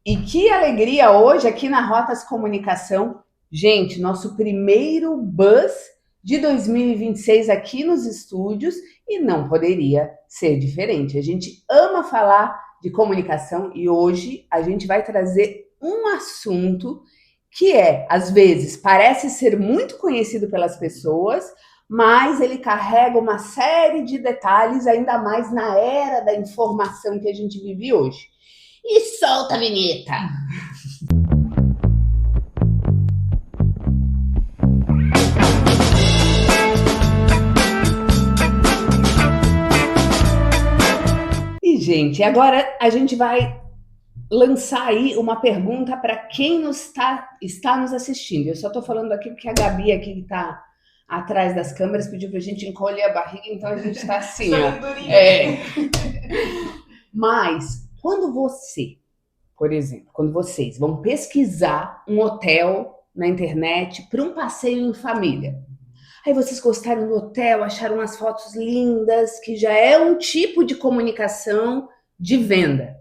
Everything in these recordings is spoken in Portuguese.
E que alegria hoje aqui na Rotas Comunicação. Gente, nosso primeiro Buzz de 2026 aqui nos estúdios e não poderia ser diferente. A gente ama falar de comunicação e hoje a gente vai trazer um assunto que às vezes, parece ser muito conhecido pelas pessoas, mas ele carrega uma série de detalhes, ainda mais na era da informação que a gente vive hoje. E solta a vinheta! E, gente, agora a gente vai lançar aí uma pergunta para quem está nos assistindo. Eu só estou falando aqui porque a Gabi aqui que está atrás das câmeras pediu para a gente encolher a barriga, então a gente está assim, ó. Mas quando você, por exemplo, quando vocês vão pesquisar um hotel na internet para um passeio em família, aí vocês gostaram do hotel, acharam as fotos lindas, que já é um tipo de comunicação de venda.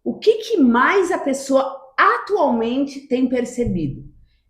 O que mais a pessoa atualmente tem percebido?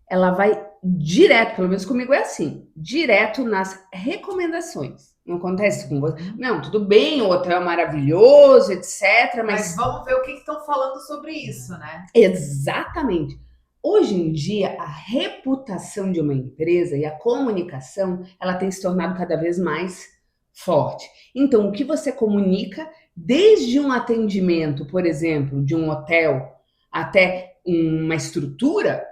Ela vai direto, pelo menos comigo é assim, direto nas recomendações. Não acontece com você? Não, tudo bem, o hotel é maravilhoso, etc. Mas vamos ver o que estão falando sobre isso, né? Exatamente. Hoje em dia, a reputação de uma empresa e a comunicação, ela tem se tornado cada vez mais forte. Então, o que você comunica, desde um atendimento, por exemplo, de um hotel, até uma estrutura,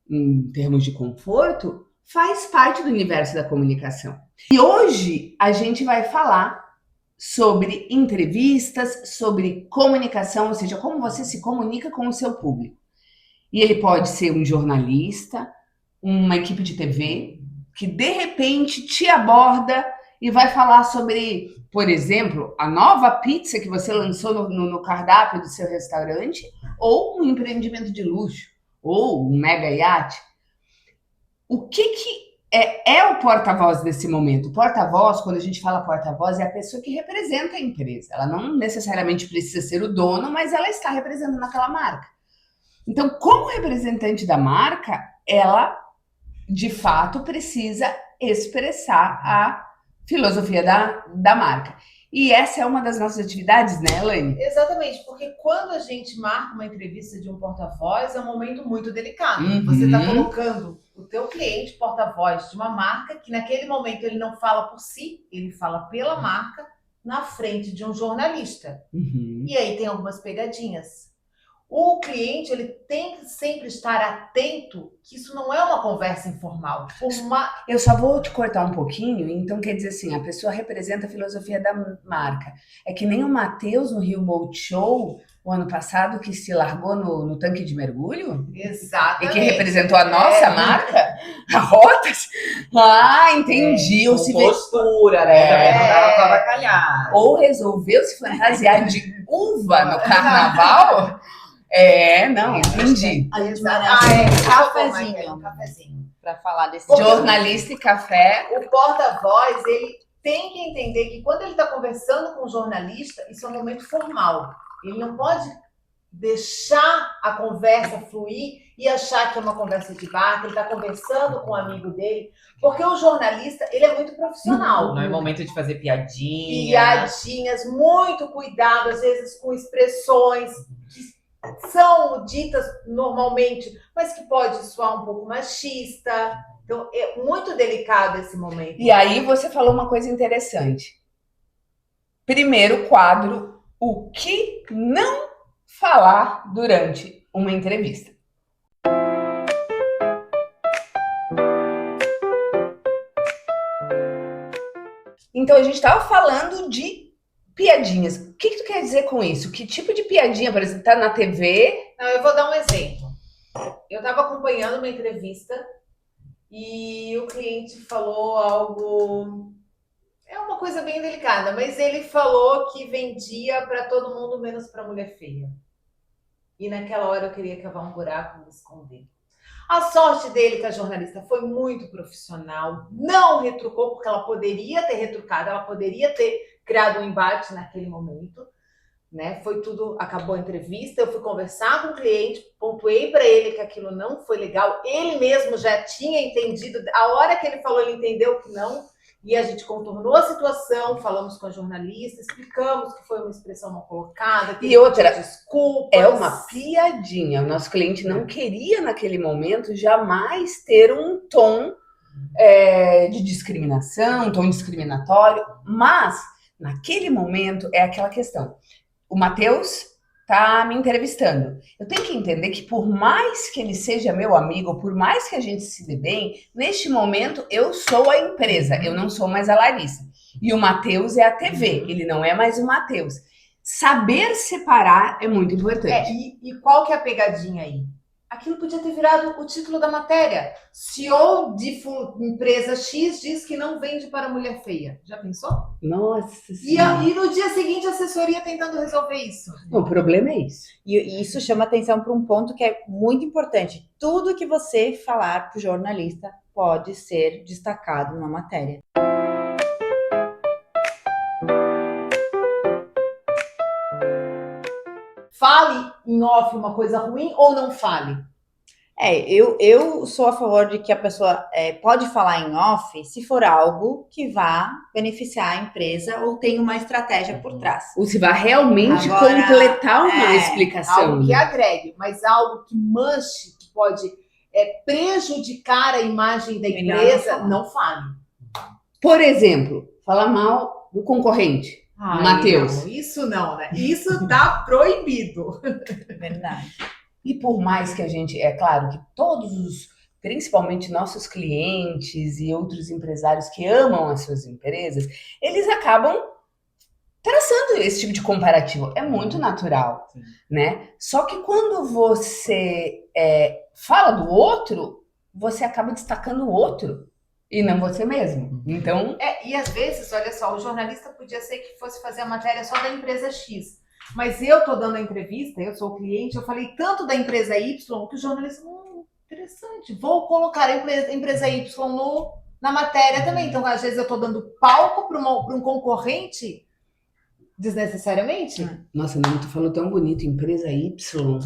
em termos de conforto, faz parte do universo da comunicação. E hoje a gente vai falar sobre entrevistas, sobre comunicação, ou seja, como você se comunica com o seu público. E ele pode ser um jornalista, uma equipe de TV, que de repente te aborda e vai falar sobre, por exemplo, a nova pizza que você lançou no cardápio do seu restaurante, ou um empreendimento de luxo, ou um mega iate. O que é o porta-voz desse momento? O porta-voz, quando a gente fala porta-voz, é a pessoa que representa a empresa. Ela não necessariamente precisa ser o dono, mas ela está representando aquela marca. Então, como representante da marca, ela, de fato, precisa expressar a filosofia da marca. E essa é uma das nossas atividades, né, Elaine? Exatamente, porque quando a gente marca uma entrevista de um porta-voz, é um momento muito delicado. Uhum. Você está colocando o teu cliente porta-voz de uma marca que naquele momento ele não fala por si, ele fala pela marca na frente de um jornalista. Uhum. E aí tem algumas pegadinhas. O cliente ele tem que sempre estar atento que isso não é uma conversa informal. Eu só vou te cortar um pouquinho, então quer dizer assim, a pessoa representa a filosofia da marca. É que nem o Matheus no Rio Boat Show, o ano passado, que se largou no tanque de mergulho? Exatamente. E que representou a nossa marca? A Rotas? Ah, entendi. Ou se postura, né? Também não dava pra avacalhar. Ou resolveu se fantasiar de uva no carnaval? Não, entendi. A gente cafezinho. cafezinho para falar desse jornalista e café. O porta-voz, ele tem que entender que quando ele está conversando com um jornalista, isso é um momento formal. Ele não pode deixar a conversa fluir e achar que é uma conversa de bar, que ele está conversando com um amigo dele, porque o jornalista, ele é muito profissional. Não é momento de fazer piadinha. Piadinhas, muito cuidado, às vezes com expressões que são ditas normalmente, mas que pode soar um pouco machista. Então, é muito delicado esse momento. E aí você falou uma coisa interessante. Primeiro quadro, o que não falar durante uma entrevista. Então, a gente estava falando de piadinhas. O que tu quer dizer com isso? Que tipo de piadinha, por exemplo, tá na TV? Não, eu vou dar um exemplo. Eu estava acompanhando uma entrevista e o cliente falou algo... É uma coisa bem delicada, mas ele falou que vendia para todo mundo, menos para mulher feia. E naquela hora eu queria cavar um buraco e me esconder. A sorte dele, que a jornalista foi muito profissional, não retrucou, porque ela poderia ter retrucado, ela poderia ter criado um embate naquele momento, né? Foi tudo, acabou a entrevista, eu fui conversar com o cliente, pontuei para ele que aquilo não foi legal, ele mesmo já tinha entendido, a hora que ele falou, ele entendeu que não, e a gente contornou a situação, falamos com a jornalista, explicamos que foi uma expressão não colocada, que E outra, desculpas. é uma piadinha. O nosso cliente não queria, naquele momento, jamais ter um tom de discriminação, um tom discriminatório, mas, naquele momento, é aquela questão. O Matheus tá me entrevistando. Eu tenho que entender que por mais que ele seja meu amigo, por mais que a gente se dê bem, neste momento eu sou a empresa, eu não sou mais a Larissa. E o Matheus é a TV, ele não é mais o Matheus. Saber separar é muito importante. E qual que é a pegadinha aí? Aquilo podia ter virado o título da matéria. CEO de empresa X diz que não vende para mulher feia. Já pensou? Nossa E Senhora. no dia seguinte a assessoria tentando resolver isso. O problema é isso. E isso chama atenção para um ponto que é muito importante. Tudo que você falar para o jornalista pode ser destacado na matéria. Fale em off uma coisa ruim ou não fale? Eu sou a favor de que a pessoa pode falar em off se for algo que vá beneficiar a empresa ou tem uma estratégia por trás. Ou se vai realmente Agora, completar uma explicação. Algo que agregue, mas algo que manche, que pode prejudicar a imagem da empresa, não fale. Por exemplo, falar mal do concorrente. Matheus. Não, isso não, né? Isso tá proibido. Verdade. E por mais que a gente, é claro que todos os, principalmente nossos clientes e outros empresários que amam as suas empresas, eles acabam traçando esse tipo de comparativo. É muito natural, né? Só que quando você fala do outro, você acaba destacando o outro e não você mesmo. Então, E às vezes, olha só, o jornalista podia ser que fosse fazer a matéria só da empresa X. Mas eu tô dando a entrevista, eu sou o cliente, eu falei tanto da empresa Y que o jornalista, interessante, vou colocar a empresa Y na matéria também. Então, às vezes, eu tô dando palco para um concorrente desnecessariamente. nossa, não, tu falou tão bonito, empresa Y.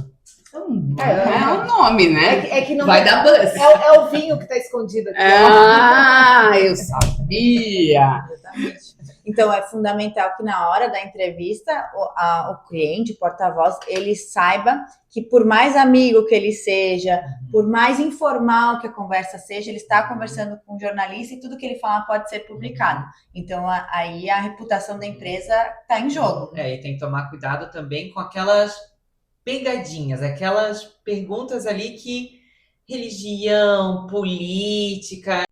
É um nome, né? É que não Vai dar buzz. É o vinho que tá escondido aqui. Ah, eu sabia. Exatamente. Então, é fundamental que na hora da entrevista, o cliente, o porta-voz, ele saiba que por mais amigo que ele seja, por mais informal que a conversa seja, ele está conversando com um jornalista e tudo que ele falar pode ser publicado. Então, aí a reputação da empresa está em jogo. E tem que tomar cuidado também com aquelas pegadinhas, aquelas perguntas ali que religião, política.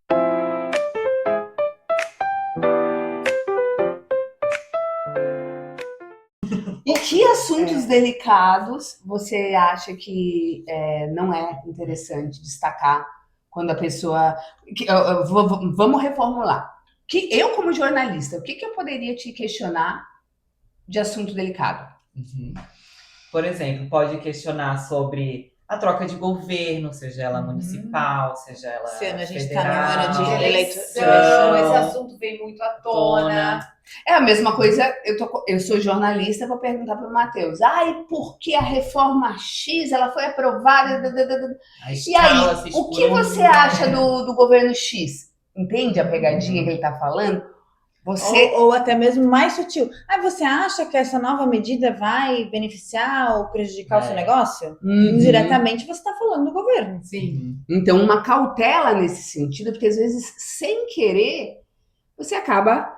E que assuntos delicados você acha que não é interessante destacar quando a pessoa... Vamos reformular. Que eu, como jornalista, o que eu poderia te questionar de assunto delicado? Por exemplo, pode questionar sobre a troca de governo, seja ela municipal, seja ela Sendo a gente federal. tá no ano de eleição, esse assunto vem muito à tona. É a mesma coisa, eu sou jornalista, vou perguntar para o Matheus. E por que a reforma X ela foi aprovada? E aí, o que você acha do governo X? Entende a pegadinha que ele está falando? Ou até mesmo mais sutil. Você acha que essa nova medida vai beneficiar ou prejudicar o seu negócio? Indiretamente você está falando do governo. Sim. Então, uma cautela nesse sentido, porque às vezes, sem querer, você acaba...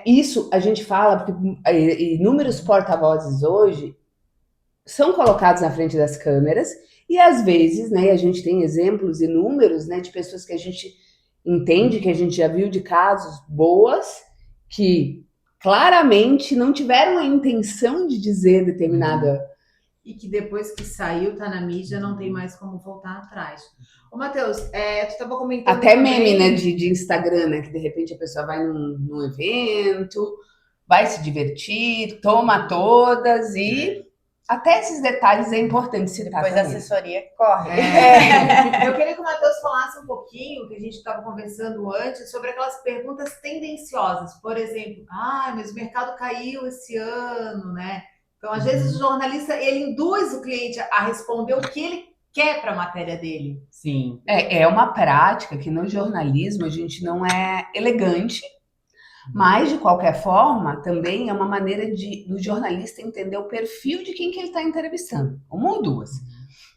isso a gente fala, porque inúmeros porta-vozes hoje são colocados na frente das câmeras e às vezes, né, a gente tem exemplos inúmeros, né, de pessoas que a gente entende, que a gente já viu de casos boas, que claramente não tiveram a intenção de dizer determinada... E que depois que saiu, tá na mídia, não tem mais como voltar atrás. Ô, Matheus, tu estava comentando... Até também... meme, né, de Instagram, né, que de repente a pessoa vai num evento, vai se divertir, toma todas e... Até esses detalhes é importante citar. Depois a assessoria corre. Eu queria que o Matheus falasse um pouquinho, que a gente estava conversando antes, sobre aquelas perguntas tendenciosas. Por exemplo, mas o mercado caiu esse ano, né? Então, às vezes, o jornalista, ele induz o cliente a responder o que ele quer para a matéria dele. Sim. É uma prática que no jornalismo a gente não é elegante, mas de qualquer forma também é uma maneira do jornalista entender o perfil de quem que ele está entrevistando, uma ou duas.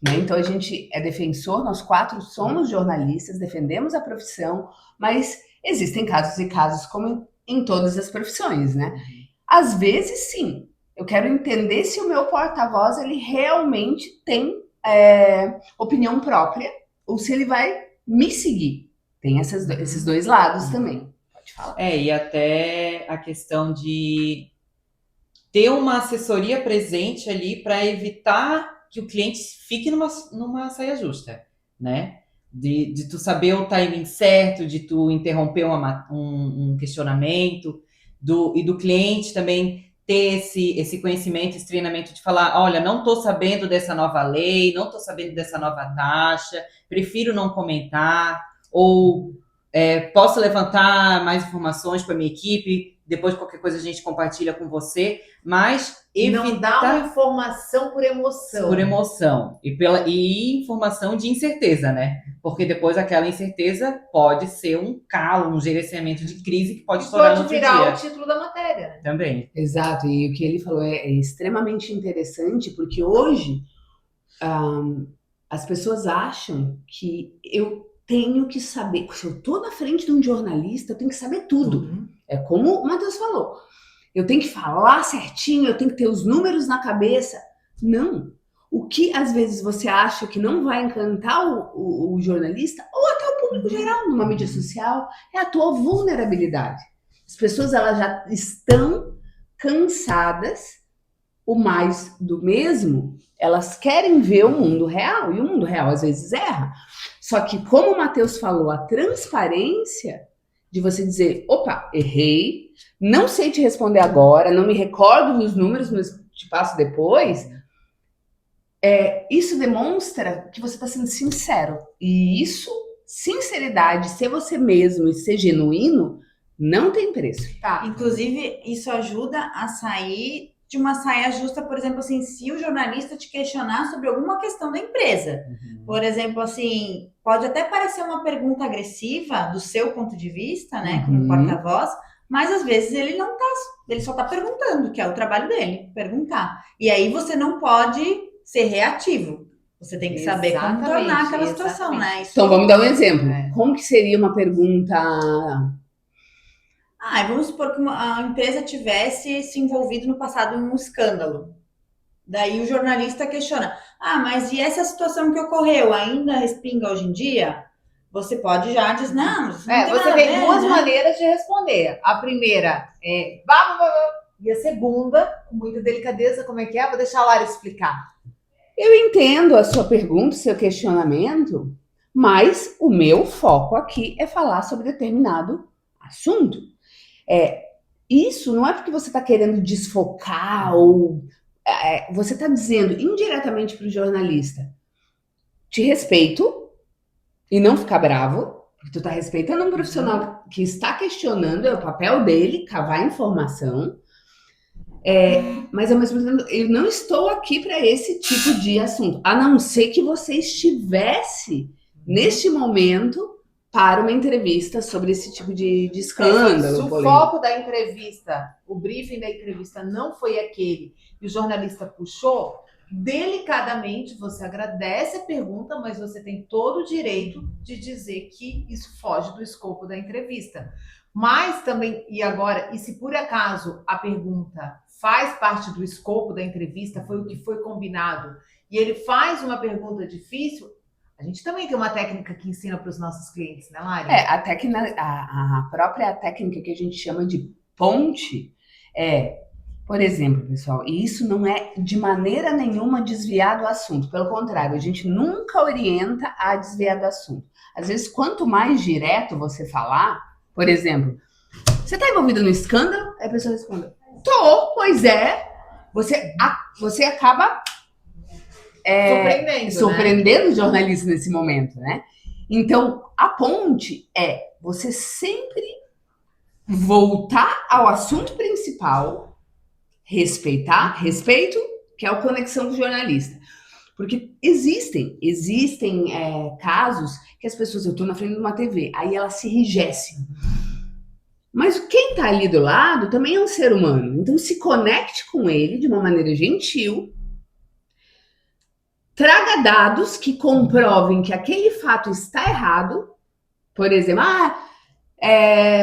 Né? Então a gente é defensor, nós 4 somos jornalistas, defendemos a profissão, mas existem casos e casos como em todas as profissões, né? Às vezes sim, eu quero entender se o meu porta-voz ele realmente tem opinião própria ou se ele vai me seguir. Tem esses 2 lados também. Pode falar. E até a questão de ter uma assessoria presente ali para evitar que o cliente fique numa saia justa, né? De tu saber o timing certo, de tu interromper um questionamento, e do cliente também ter esse conhecimento, esse treinamento de falar, olha, não estou sabendo dessa nova lei, não estou sabendo dessa nova taxa, prefiro não comentar, ou posso levantar mais informações para a minha equipe, depois qualquer coisa a gente compartilha com você, mas não dá uma informação por emoção. Por emoção. E informação de incerteza, né? Porque depois aquela incerteza pode ser um calo, um gerenciamento de crise que pode estourar no outro dia. Pode virar o título da matéria. Também. Exato, e o que ele falou é extremamente interessante, porque hoje as pessoas acham que eu tenho que saber, se eu tô na frente de um jornalista, eu tenho que saber tudo. É como o Matheus falou, eu tenho que falar certinho, eu tenho que ter os números na cabeça. Não. O que às vezes você acha que não vai encantar o jornalista, ou até o público geral numa mídia social, é a tua vulnerabilidade. As pessoas elas já estão cansadas, o mais do mesmo, elas querem ver o mundo real, e o mundo real às vezes erra. Só que, como o Matheus falou, a transparência de você dizer, opa, errei, não sei te responder agora, não me recordo dos números, mas te passo depois, isso demonstra que você está sendo sincero. E isso, sinceridade, ser você mesmo e ser genuíno, não tem preço. Tá. Inclusive, isso ajuda a sair de uma saia justa, por exemplo, assim, se o jornalista te questionar sobre alguma questão da empresa. Por exemplo, assim, pode até parecer uma pergunta agressiva do seu ponto de vista, né, como porta-voz, mas às vezes ele não tá, ele só tá perguntando, que é o trabalho dele, perguntar. E aí você não pode ser reativo. Você tem que saber como tornar aquela situação, né? Isso... Então, vamos dar um exemplo. Como que seria uma pergunta... vamos supor que a empresa tivesse se envolvido no passado em um escândalo. Daí o jornalista questiona, mas e essa situação que ocorreu ainda respinga hoje em dia? Você pode já dizer, não, isso não tem você nada tem a ver, duas né? maneiras de responder. A primeira é e a segunda, com muita delicadeza, como é que é? Vou deixar a Lara explicar. Eu entendo a sua pergunta, o seu questionamento, mas o meu foco aqui é falar sobre determinado assunto. Isso não é porque você está querendo desfocar ou você está dizendo indiretamente para o jornalista, te respeito e não ficar bravo, porque tu está respeitando um profissional que está questionando, é o papel dele, cavar informação, mas ao mesmo tempo eu não estou aqui para esse tipo de assunto, a não ser que você estivesse neste momento para uma entrevista sobre esse tipo de escândalo. Se o foco da entrevista, o briefing da entrevista não foi aquele e o jornalista puxou, delicadamente você agradece a pergunta, mas você tem todo o direito de dizer que isso foge do escopo da entrevista. Mas também, e se por acaso a pergunta faz parte do escopo da entrevista, foi o que foi combinado, e ele faz uma pergunta difícil, a gente também tem uma técnica que ensina para os nossos clientes, né, Lari? A própria técnica que a gente chama de ponte por exemplo, pessoal, e isso não é de maneira nenhuma desviar do assunto. Pelo contrário, a gente nunca orienta a desviar do assunto. Às vezes, quanto mais direto você falar, por exemplo, você está envolvido no escândalo? Aí a pessoa responde, tô, pois é. Você acaba surpreendendo o jornalista nesse momento, né? Então, a ponte é você sempre voltar ao assunto principal, respeitar, respeito, que é a conexão do jornalista. Porque existem casos que as pessoas, eu estou na frente de uma TV, aí elas se enrijecem. Mas quem está ali do lado também é um ser humano. Então se conecte com ele de uma maneira gentil, traga dados que comprovem que aquele fato está errado. Por exemplo,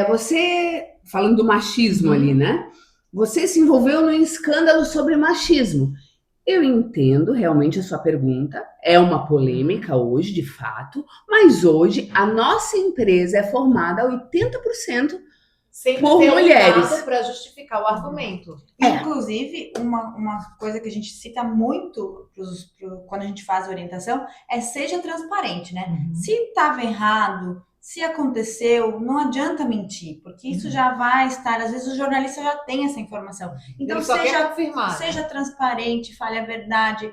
você, falando do machismo ali, né? Você se envolveu num escândalo sobre machismo. Eu entendo realmente a sua pergunta, é uma polêmica hoje, de fato, mas hoje a nossa empresa é formada a 80% Sempre por tem mulheres. para justificar o argumento. Inclusive, uma coisa que a gente cita muito quando a gente faz a orientação é seja transparente, né? Se estava errado, se aconteceu, não adianta mentir, porque isso já vai estar, às vezes o jornalista já tem essa informação. Então, Ele só quer confirmar, seja transparente, fale a verdade,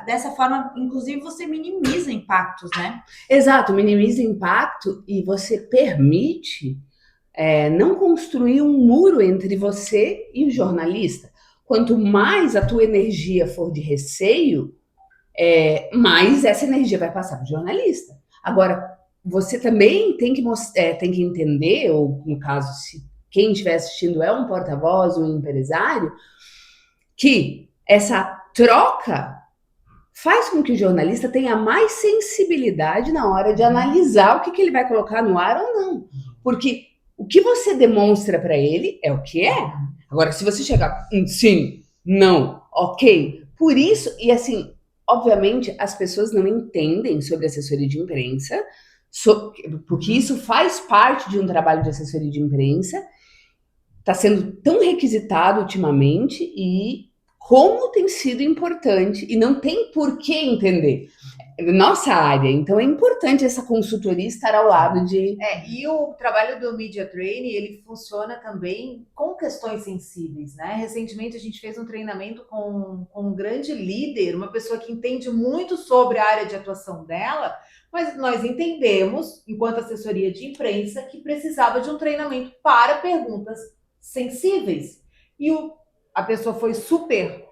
dessa forma, inclusive, você minimiza impactos, né? Exato, minimiza impacto e você permite não construir um muro entre você e o jornalista. Quanto mais a tua energia for de receio, mais essa energia vai passar para o jornalista. Agora, você também tem que entender, ou no caso, se quem estiver assistindo é um porta-voz, um empresário, que essa troca faz com que o jornalista tenha mais sensibilidade na hora de analisar o que ele vai colocar no ar ou não. Porque o que você demonstra para ele é o que é. Agora, se você chegar, sim, não, ok. Por isso, e assim, obviamente, as pessoas não entendem sobre assessoria de imprensa, porque isso faz parte de um trabalho de assessoria de imprensa, está sendo tão requisitado ultimamente e como tem sido importante, e não tem por que entender. Nossa área, então é importante essa consultoria estar ao lado de... E o trabalho do Media Training, ele funciona também com questões sensíveis, né? Recentemente a gente fez um treinamento com um grande líder, uma pessoa que entende muito sobre a área de atuação dela, mas nós entendemos, enquanto assessoria de imprensa, que precisava de um treinamento para perguntas sensíveis. E a pessoa foi super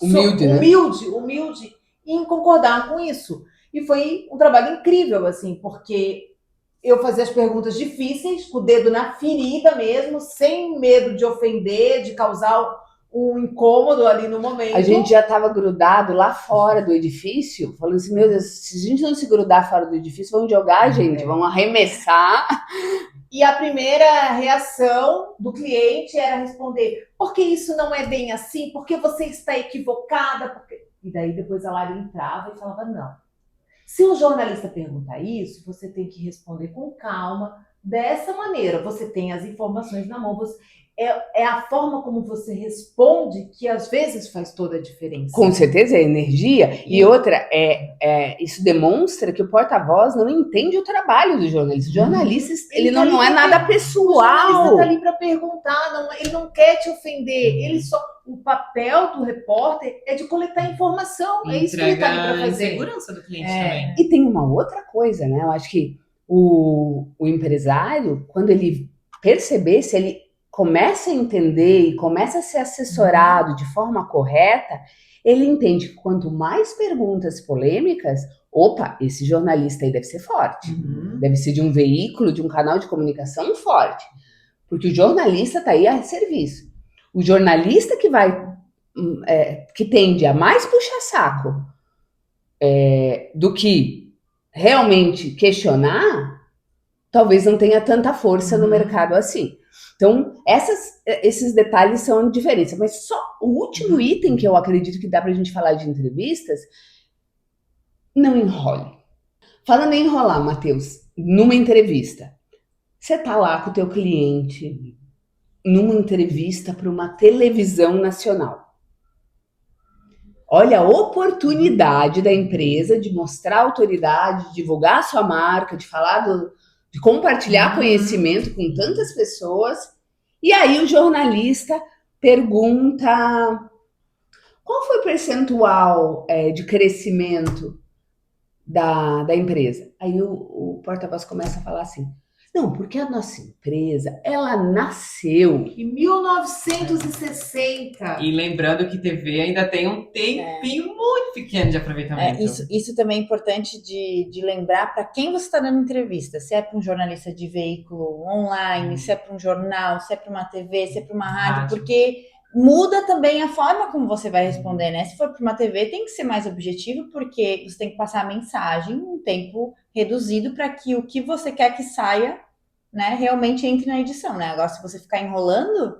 humilde em concordar com isso. E foi um trabalho incrível, assim, porque eu fazia as perguntas difíceis, com o dedo na ferida mesmo, sem medo de ofender, de causar um incômodo ali no momento. A gente já estava grudado lá fora do edifício, falando assim, meu Deus, se a gente não se grudar fora do edifício, vão jogar a gente, vão arremessar. E a primeira reação do cliente era responder, porque isso não é bem assim, porque você está equivocada, porque... E daí depois a Lara entrava e falava, não. Se o jornalista perguntar isso, você tem que responder com calma, dessa maneira. Você tem as informações na mão, é a forma como você responde que às vezes faz toda a diferença. Com certeza, é energia. E outra, isso demonstra que o porta-voz não entende o trabalho do jornalista. O jornalista, ele não é nada pessoal. O jornalista está ali para perguntar, ele não quer te ofender. O papel do repórter é de coletar informação. É isso que ele está ali para fazer. A segurança do cliente também. E tem uma outra coisa, né? Eu acho que o empresário, quando ele perceber, se ele começa a entender e começa a ser assessorado de forma correta, ele entende que quanto mais perguntas polêmicas, opa, esse jornalista aí deve ser forte. Deve ser de um veículo, de um canal de comunicação forte. Porque o jornalista está aí a serviço. O jornalista que tende a mais puxar saco do que realmente questionar, talvez não tenha tanta força no mercado assim. Então, esses detalhes são a diferença. Mas só o último item que eu acredito que dá pra gente falar de entrevistas, não enrole. Falando em enrolar, Matheus, numa entrevista, você tá lá com o teu cliente numa entrevista para uma televisão nacional. Olha a oportunidade da empresa de mostrar autoridade, de divulgar a sua marca, de falar de compartilhar conhecimento com tantas pessoas. E aí o jornalista pergunta qual foi o percentual de crescimento da empresa. Aí o porta-voz começa a falar assim, Não, porque a nossa empresa, ela nasceu. Em 1960. E lembrando que TV ainda tem um tempinho muito pequeno de aproveitamento. Isso também é importante de lembrar para quem você está dando entrevista. Se é para um jornalista de veículo online, se é para um jornal, se é para uma TV, se é para uma rádio, porque muda também a forma como você vai responder, né? Se for para uma TV, tem que ser mais objetivo, porque você tem que passar a mensagem em um tempo reduzido para que o que você quer que saia, né, realmente entre na edição, né? Agora, se você ficar enrolando,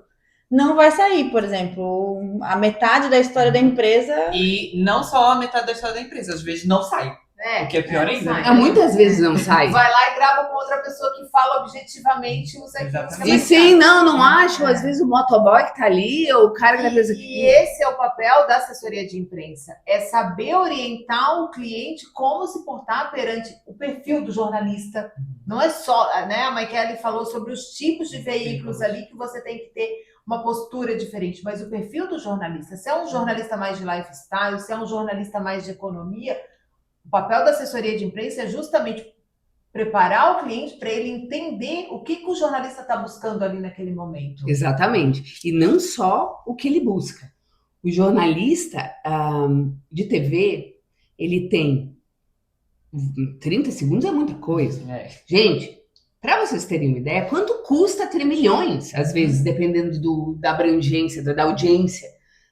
não vai sair. Por exemplo, a metade da história da empresa. E não só a metade da história da empresa, às vezes não sai. O que é pior não ainda. sai. Muitas vezes não sai. Vai lá e grava com outra pessoa que fala objetivamente os Exatamente. E sim, não acho. Às vezes o motoboy que tá ali, ou o cara que tá fazendo E esse é o papel da assessoria de imprensa, é saber orientar o cliente como se portar perante o perfil do jornalista. Não é só, né? A Maikele falou sobre os tipos de veículos ali que você tem que ter uma postura diferente, mas o perfil do jornalista, se é um jornalista mais de lifestyle, se é um jornalista mais de economia, o papel da assessoria de imprensa é justamente preparar o cliente para ele entender o que o jornalista está buscando ali naquele momento. Exatamente. E não só o que ele busca. O jornalista de TV, ele tem 30 segundos é muita coisa. Gente, para vocês terem uma ideia, quanto custa ter milhões, às vezes, dependendo da abrangência, da audiência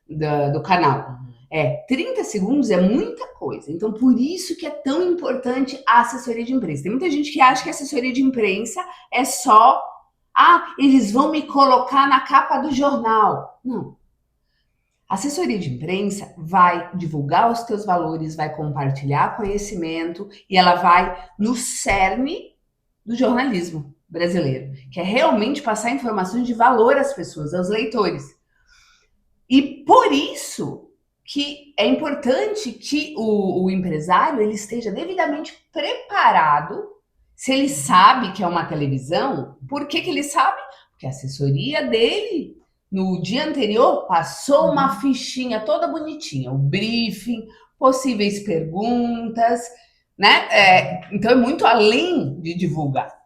do canal. 30 segundos é muita coisa. Então, por isso que é tão importante a assessoria de imprensa. Tem muita gente que acha que a assessoria de imprensa é só eles vão me colocar na capa do jornal. Não. A assessoria de imprensa vai divulgar os teus valores, vai compartilhar conhecimento e ela vai no cerne do jornalismo brasileiro, que é realmente passar informações de valor às pessoas, aos leitores. E por isso que é importante que o empresário ele esteja devidamente preparado. Se ele sabe que é uma televisão, por que ele sabe? Porque a assessoria dele, no dia anterior, passou uma fichinha toda bonitinha, o briefing, possíveis perguntas, né? Então é muito além de divulgar.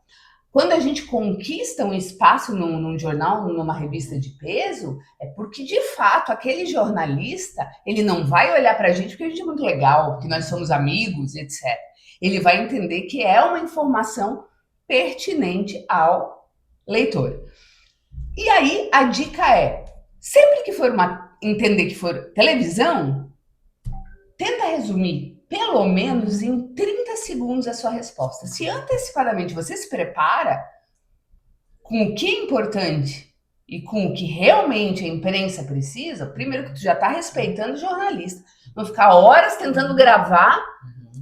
Quando a gente conquista um espaço num jornal, numa revista de peso, é porque, de fato, aquele jornalista, ele não vai olhar para a gente porque a gente é muito legal, porque nós somos amigos, etc. Ele vai entender que é uma informação pertinente ao leitor. E aí, a dica é, sempre que for entender que for televisão, tenta resumir pelo menos em 30 segundos a sua resposta. Se antecipadamente você se prepara com o que é importante e com o que realmente a imprensa precisa, primeiro que tu já está respeitando o jornalista. Não ficar horas tentando gravar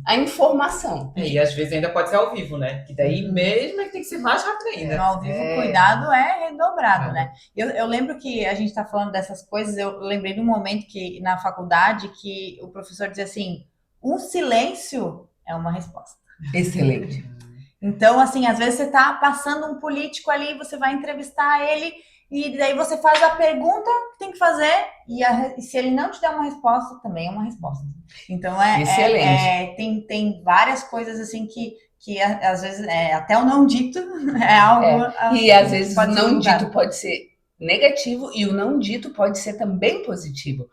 a informação. E às vezes ainda pode ser ao vivo, né? Que daí mesmo é que tem que ser mais rápido ainda. Ao vivo, o cuidado é redobrado, né? Eu lembro que a gente está falando dessas coisas, eu lembrei de um momento que na faculdade que o professor dizia assim, um silêncio é uma resposta. Excelente. Então, assim, às vezes você está passando um político ali, você vai entrevistar ele, e daí você faz a pergunta que tem que fazer, e se ele não te der uma resposta, também é uma resposta. Então, tem várias coisas assim que às vezes até o não dito é algo. E às vezes o não dito pode ser negativo e o não dito pode ser também positivo.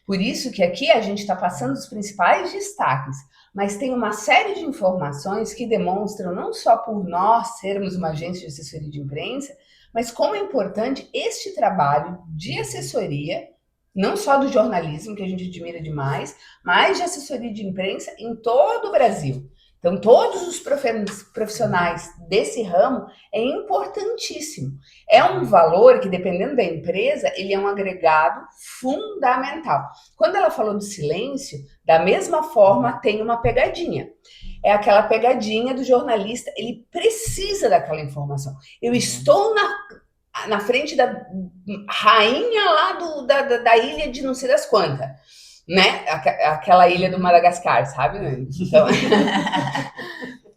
Por isso que aqui a gente está passando os principais destaques, mas tem uma série de informações que demonstram, não só por nós sermos uma agência de assessoria de imprensa, mas como é importante este trabalho de assessoria, não só do jornalismo, que a gente admira demais, mas de assessoria de imprensa em todo o Brasil. Então, todos os profissionais desse ramo é importantíssimo. É um valor que, dependendo da empresa, ele é um agregado fundamental. Quando ela falou do silêncio, da mesma forma, tem uma pegadinha. É aquela pegadinha do jornalista, ele precisa daquela informação. Eu estou na frente da rainha lá da ilha de não sei das quantas. Né? Aquela ilha do Madagascar, sabe? Então,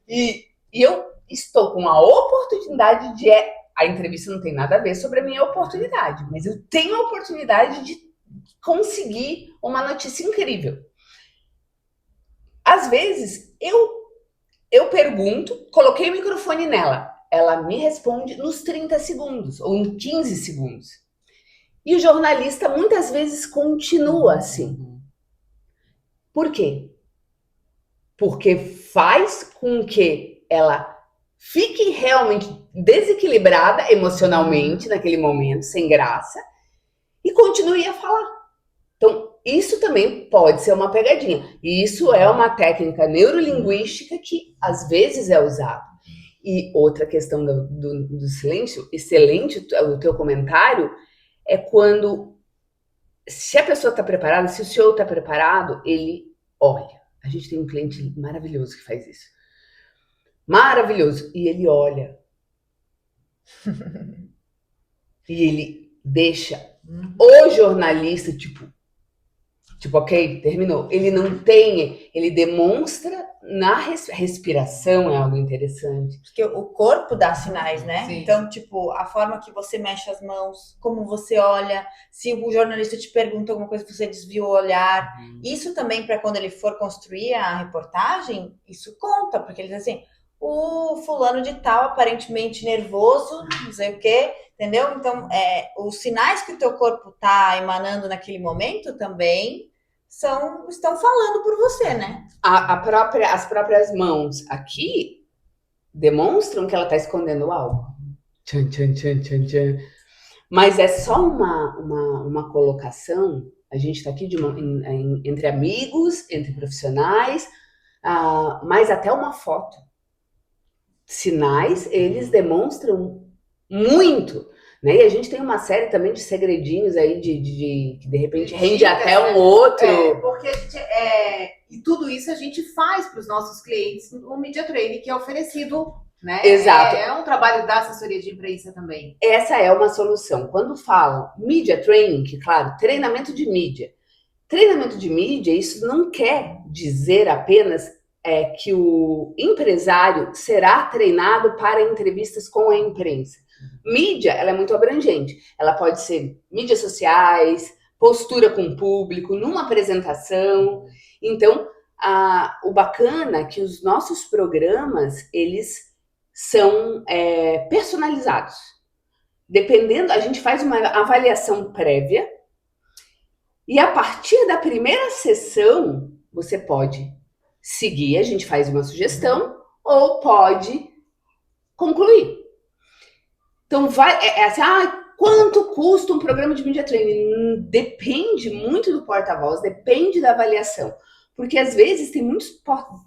e eu estou com a oportunidade de... A entrevista não tem nada a ver sobre a minha oportunidade, mas eu tenho a oportunidade de conseguir uma notícia incrível. Às vezes, eu pergunto, coloquei o microfone nela. ela me responde nos 30 segundos ou em 15 segundos. E o jornalista muitas vezes continua assim. Por quê? Porque faz com que ela fique realmente desequilibrada emocionalmente naquele momento, sem graça, e continue a falar. Então, isso também pode ser uma pegadinha. E isso é uma técnica neurolinguística que às vezes é usada. E outra questão do silêncio, excelente o teu comentário, é quando, se a pessoa está preparada, se o senhor está preparado, ele olha. A gente tem um cliente maravilhoso que faz isso. Maravilhoso. E ele olha. E ele deixa o jornalista, tipo, ok, terminou. Ele não tem, ele demonstra na respiração, é algo interessante. Porque o corpo dá sinais, né? Sim. Então, tipo, a forma que você mexe as mãos, como você olha, se o jornalista te pergunta alguma coisa, você desvia o olhar. Isso também, para quando ele for construir a reportagem, isso conta, porque ele diz assim, o fulano de tal, aparentemente nervoso, não sei o quê, entendeu? Então, os sinais que o teu corpo tá emanando naquele momento também estão falando por você, né? As próprias mãos aqui demonstram que ela está escondendo algo. Tchan, tchan, tchan, tchan, tchan. Mas é só uma colocação. A gente está aqui entre amigos, entre profissionais, mas até uma foto. Sinais, eles demonstram muito. Né? E a gente tem uma série também de segredinhos aí que de repente rende até um outro. Porque a gente, e tudo isso a gente faz para os nossos clientes no Media Training, que é oferecido, né? Exato. É um trabalho da assessoria de imprensa também. Essa é uma solução. Quando falam Media Training, que claro, treinamento de mídia. Treinamento de mídia, isso não quer dizer apenas que o empresário será treinado para entrevistas com a imprensa. Mídia, ela é muito abrangente. Ela pode ser mídias sociais, postura com o público, numa apresentação. Então, o bacana é que os nossos programas, eles são personalizados. Dependendo, a gente faz uma avaliação prévia e a partir da primeira sessão, você pode seguir, a gente faz uma sugestão, ou pode concluir. Então, assim, quanto custa um programa de media training? Depende muito do porta-voz, depende da avaliação. Porque, às vezes, tem muitos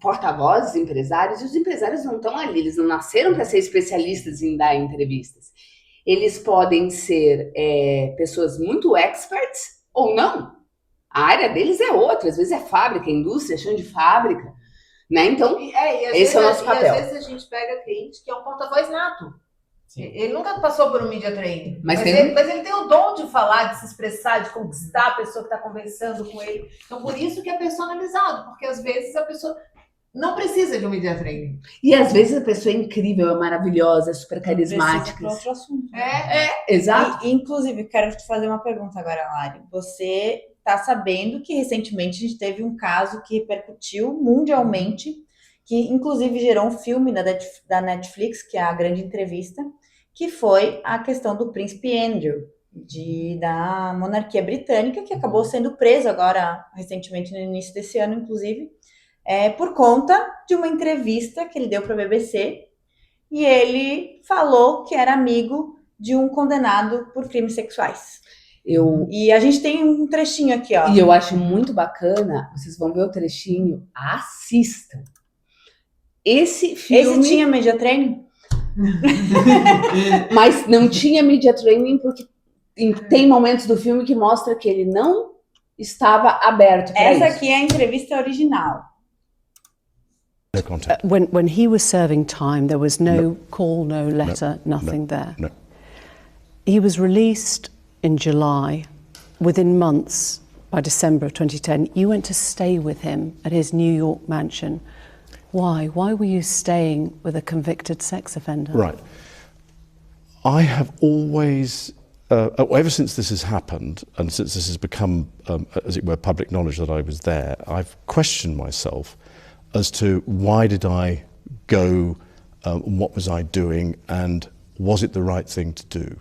porta-vozes, empresários, e os empresários não estão ali, eles não nasceram para ser especialistas em dar entrevistas. Eles podem ser pessoas muito experts ou não. A área deles é outra, às vezes é fábrica, indústria, chão de fábrica. Né? Então, esse é o nosso papel. E às vezes a gente pega cliente que é um porta-voz nato. Sim. Ele nunca passou por um media training, mas ele tem o dom de falar, de se expressar, de conquistar a pessoa que está conversando com ele. Então, por isso que é personalizado, porque às vezes a pessoa não precisa de um media training. E às vezes a pessoa é incrível, é maravilhosa, é super carismática. Para outro assunto. Exato. Inclusive, quero te fazer uma pergunta agora, Lari. Você está sabendo que recentemente a gente teve um caso que repercutiu mundialmente, que inclusive gerou um filme da Netflix, que é A Grande Entrevista, que foi a questão do príncipe Andrew, da monarquia britânica, que acabou sendo preso agora, recentemente, no início desse ano, inclusive, por conta de uma entrevista que ele deu para a BBC, e ele falou que era amigo de um condenado por crimes sexuais. E a gente tem um trechinho aqui, ó. E eu acho muito bacana, vocês vão ver o trechinho, assistam. Esse filme... Esse tinha media training? Mas não tinha media training porque tem momentos do filme que mostra que ele não estava aberto para isso. Essa aqui é a entrevista original. When he was serving time, there was no call, no letter, nothing there. No. He was released in July. Within months, by December of 2010, you went to stay with him at his New York mansion. Why? Why were you staying with a convicted sex offender? Right. I have always, ever since this has happened, and since this has become, as it were, public knowledge that I was there, I've questioned myself as to why did I go and what was I doing, and was it the right thing to do?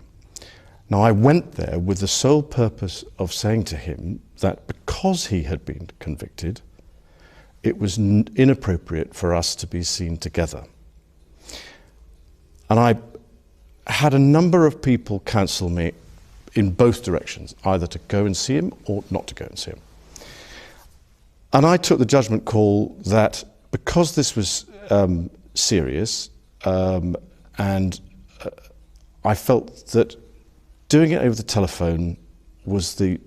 Now, I went there with the sole purpose of saying to him that because he had been convicted, it was inappropriate for us to be seen together. And I had a number of people counsel me in both directions, either to go and see him or not to go and see him. And I took the judgment call that because this was serious, and I felt that doing it over the telephone was the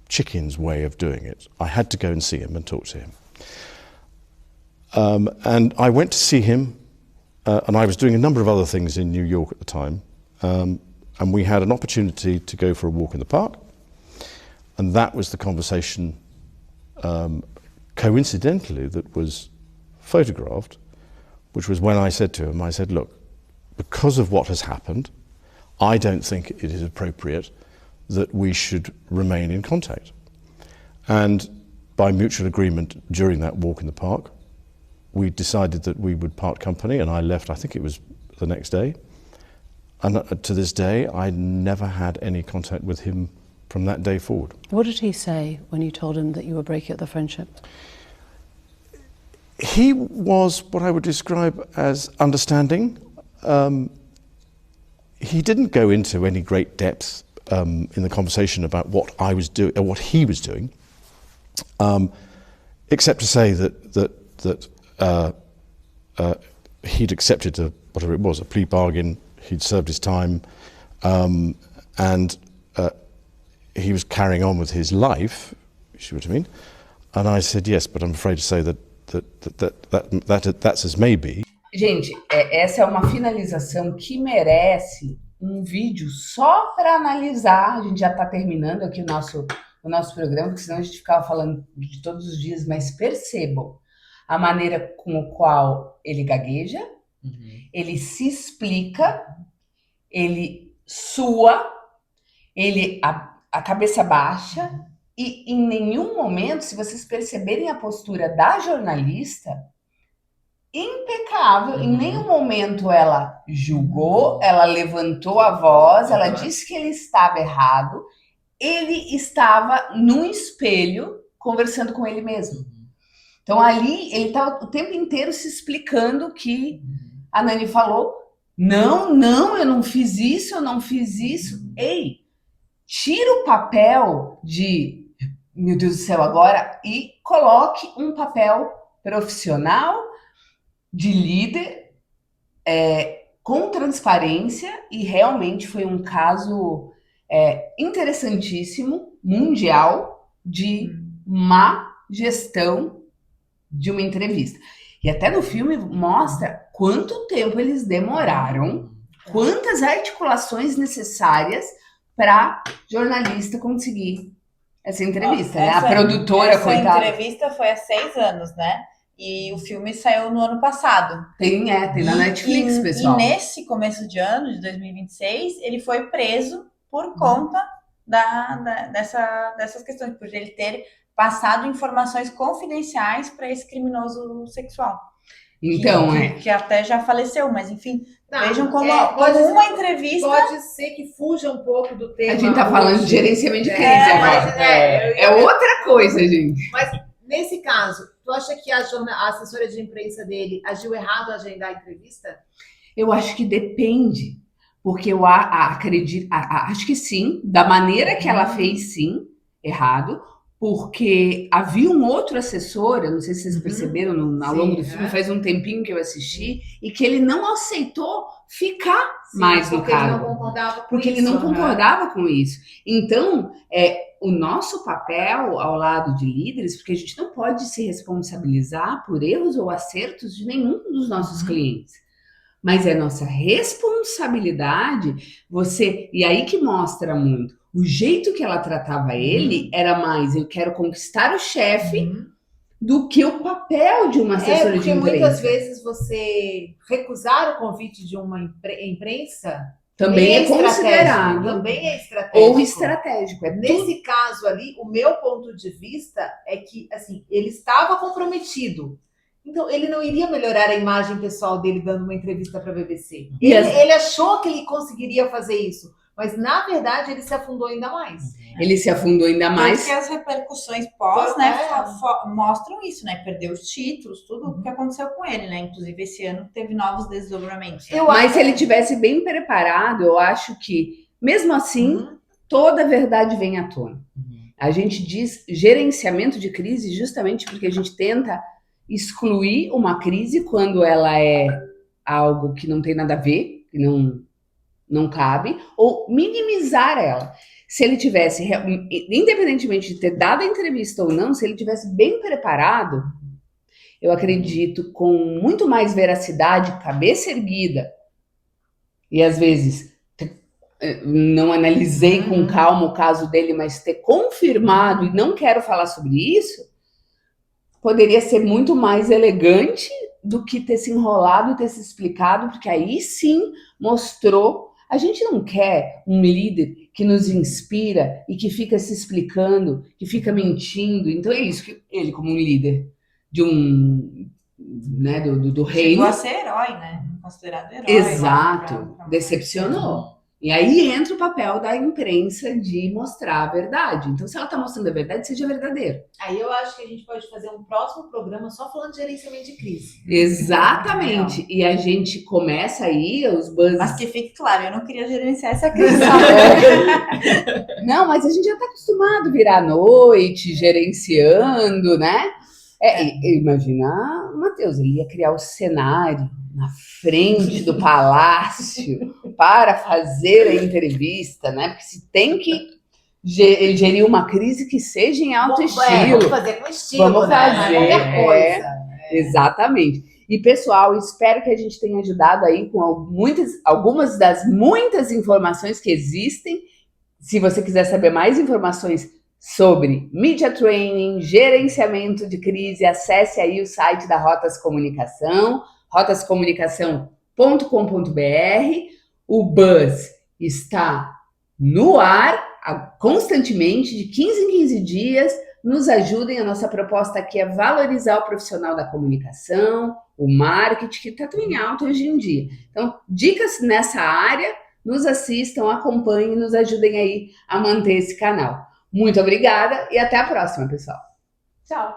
chicken's way of doing it. I had to go and see him and talk to him. And I went to see him, and I was doing a number of other things in New York at the time, and we had an opportunity to go for a walk in the park, and that was the conversation, coincidentally, that was photographed, which was when I said to him, I said, look, because of what has happened, I don't think it is appropriate that we should remain in contact. And by mutual agreement during that walk in the park, we decided that we would part company, and I left, I think it was the next day. And to this day, I never had any contact with him from that day forward. What did he say when you told him that you were breaking up the friendship? He was what I would describe as understanding. He didn't go into any great depth in the conversation about what I was doing or what he was doing, except to say that he'd accepted whatever it was, a plea bargain. He'd served his time, and he was carrying on with his life. You see what I mean? And I said yes, but I'm afraid to say that's as may be. Gente, essa é uma finalização que merece um vídeo só para analisar. A gente já está terminando aqui o nosso programa, porque senão a gente ficava falando de todos os dias, mas percebam a maneira com a qual ele gagueja, ele se explica, ele sua, ele a cabeça baixa, e em nenhum momento, se vocês perceberem a postura da jornalista, impecável, em nenhum momento ela julgou, ela levantou a voz, ela disse que ele estava errado, ele estava num espelho conversando com ele mesmo. Então ali ele estava o tempo inteiro se explicando que a Nani falou, não, eu não fiz isso, eu não fiz isso. Ei, tira o papel de, meu Deus do céu, agora, e coloque um papel profissional, de líder, com transparência, e realmente foi um caso interessantíssimo, mundial, de má gestão de uma entrevista. E até no filme mostra quanto tempo eles demoraram, quantas articulações necessárias para jornalista conseguir essa entrevista, né? A produtora, coitada. Essa entrevista foi há 6 anos, né? E o filme saiu no ano passado. Tem na Netflix, pessoal. E nesse começo de ano, de 2026, ele foi preso por conta dessas questões, por ele ter passado informações confidenciais para esse criminoso sexual. Então, que até já faleceu, mas enfim, vejam como uma entrevista... Pode ser que fuja um pouco do tema. A gente tá falando de gerenciamento de crise agora. É outra coisa, gente. Mas, nesse caso, tu acha que a assessora de imprensa dele agiu errado ao agendar a entrevista? Eu acho que depende, porque eu acredito, acho que sim, da maneira que ela fez, sim, errado, porque havia um outro assessor, eu não sei se vocês perceberam ao longo do filme, faz um tempinho que eu assisti, e que ele não aceitou ficar mais no cargo. Porque ele não concordava com isso. Então, o nosso papel ao lado de líderes, porque a gente não pode se responsabilizar por erros ou acertos de nenhum dos nossos clientes. Mas é nossa responsabilidade e aí que mostra muito. O jeito que ela tratava ele era mais, eu quero conquistar o chefe, do que o papel de uma assessora de imprensa. Porque muitas vezes você recusar o convite de uma imprensa também é considerado. Também é estratégico. Ou estratégico. Nesse caso ali, o meu ponto de vista é que, assim, ele estava comprometido. Então, Então, ele não iria melhorar a imagem pessoal dele dando uma entrevista para a BBC. E Ele achou que ele conseguiria fazer isso, mas na verdade ele se afundou ainda mais. Ele se afundou ainda mais. Porque as repercussões pós, né, É. mostram isso, né? Perdeu os títulos, tudo o que aconteceu com ele, né? Inclusive, esse ano teve novos desdobramentos. Né? Mas se ele tivesse bem preparado, eu acho que, mesmo assim, toda a verdade vem à tona. A gente diz gerenciamento de crise justamente porque a gente tenta excluir uma crise quando ela é algo que não tem nada a ver, que não cabe, ou minimizar ela. Se ele tivesse, independentemente de ter dado a entrevista ou não, se ele tivesse bem preparado, eu acredito com muito mais veracidade, cabeça erguida, e às vezes não analisei com calma o caso dele, mas ter confirmado e não quero falar sobre isso, poderia ser muito mais elegante do que ter se enrolado e ter se explicado, porque aí sim mostrou. A gente não quer um líder que nos inspira e que fica se explicando, que fica mentindo. Então é isso que ele, como um líder de né, do reino. Chegou a ser herói, né? Considerado herói. Exato, decepcionou. E aí entra o papel da imprensa de mostrar a verdade. Então, se ela está mostrando a verdade, seja verdadeiro. Aí eu acho que a gente pode fazer um próximo programa só falando de gerenciamento de crise. Exatamente. E a gente começa aí os buzz. Mas que fique claro, eu não queria gerenciar essa crise. Não, mas a gente já está acostumado a virar à noite, gerenciando, né? Imagina, Matheus, ele ia criar o cenário na frente do palácio para fazer a entrevista, né? Porque se tem que gerir uma crise que seja em alto estilo. Vamos fazer com estilo, Vamos fazer, qualquer coisa. Exatamente. E, pessoal, espero que a gente tenha ajudado aí com algumas das muitas informações que existem. Se você quiser saber mais informações sobre Media Training, gerenciamento de crise, acesse aí o site da Rotas Comunicação, rotascomunicação.com.br. O Buzz está no ar constantemente, de 15 em 15 dias. Nos ajudem, a nossa proposta aqui é valorizar o profissional da comunicação, o marketing, que está tão em alta hoje em dia. Então, dicas nessa área, nos assistam, acompanhem, nos ajudem aí a manter esse canal. Muito obrigada e até a próxima, pessoal. Tchau.